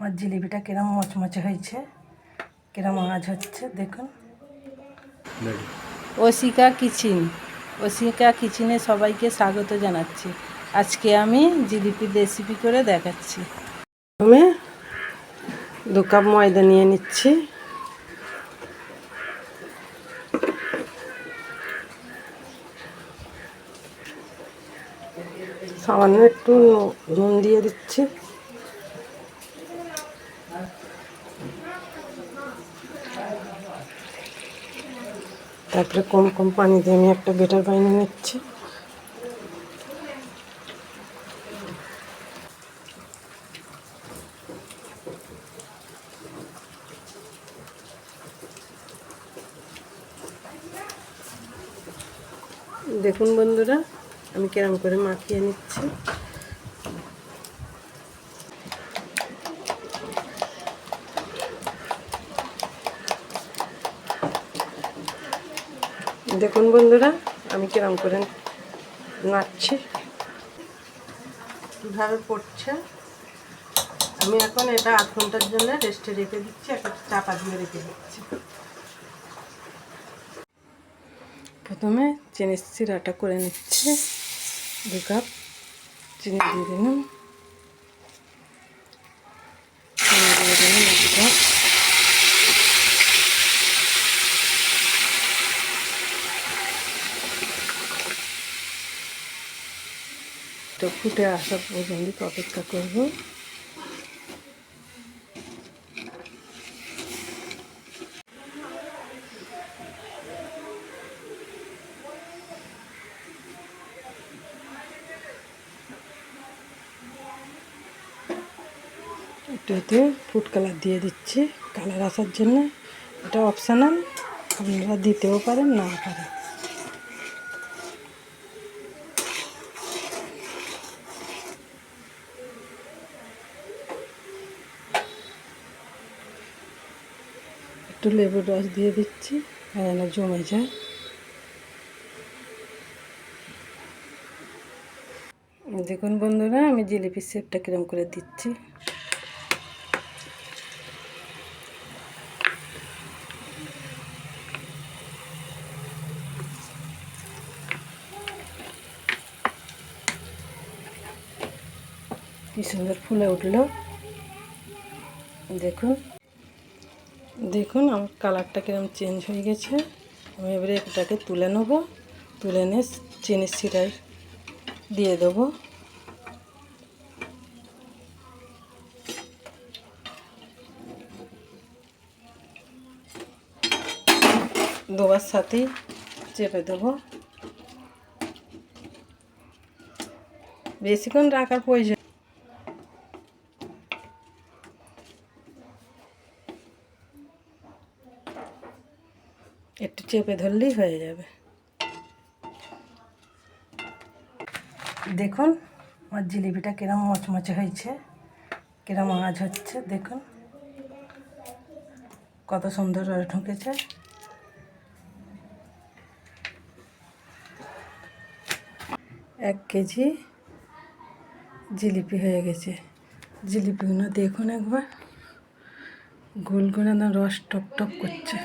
আমার জিলিপিটা কিরম মচমচে হয়েছে, কিরম আওয়াজ হচ্ছে দেখুন। ওশিকা কিচেনে সবাইকে স্বাগত জানাচ্ছি। আজকে আমি জিলিপির রেসিপি করে দেখাচ্ছি। আমি 2 কাপ ময়দা নিয়ে নিচ্ছি। সামান্য একটু নুন দিয়ে দিচ্ছি। তারপরে কম কম পানি দিয়ে আমি একটা বেটার বানিয়ে নিচ্ছি। দেখুন বন্ধুরা, আমি কেরম করে মাখিয়ে নিচ্ছি। দেখুন বন্ধুরা, আমি কিরম করে নাড়ছি, কীভাবে পড়ছে। আমি এখন এটা 8 ঘন্টার জন্য রেস্টে রেখে দিচ্ছি, একটা চাপা দিয়ে রেখে দিচ্ছি। প্রথমে চিনি সিরাটা করে নিচ্ছি। 2 কাপ চিনি দিয়ে দিলাম। দিয়ে দিলাম 1 কাপ। তো ফুটে আসা পর্যন্ত অপেক্ষা করব। একটু ফুড কালার দিয়ে দিচ্ছি কালার আসার জন্য। এটা অপশনাল, আপনারা দিতেও পারেন না পারেন। একটু লেবুর রস দিয়ে দিচ্ছি যেন জমে যায়। দেখুন বন্ধুরা, আমি জিলিপির শেপটা কিরম করে দিচ্ছি। কি সুন্দর ফুলে উঠলো দেখুন। দেখুন আমার কালারটা কিরম চেঞ্জ হয়ে গেছে। আমি এবারে এটাকে তুলে নেব। তুলে নিয়ে চিনির সিরায় দিয়ে দেবো। দেওয়ার সাথেই চেপে দেবো। বেশিক্ষণ রাখার প্রয়োজন। একটু চেপে ধরলেই হয়ে যাবে। দেখুন আমার জিলিপিটা কিরম মচমচে হয়েছে, কিরম আওয়াজ হচ্ছে দেখুন। কত সুন্দর রস ঢুকেছে। 1 কেজি জিলিপি হয়ে গেছে। জিলিপিগুলো দেখুন একবার, গোল করে না রস টপ টপ করছে।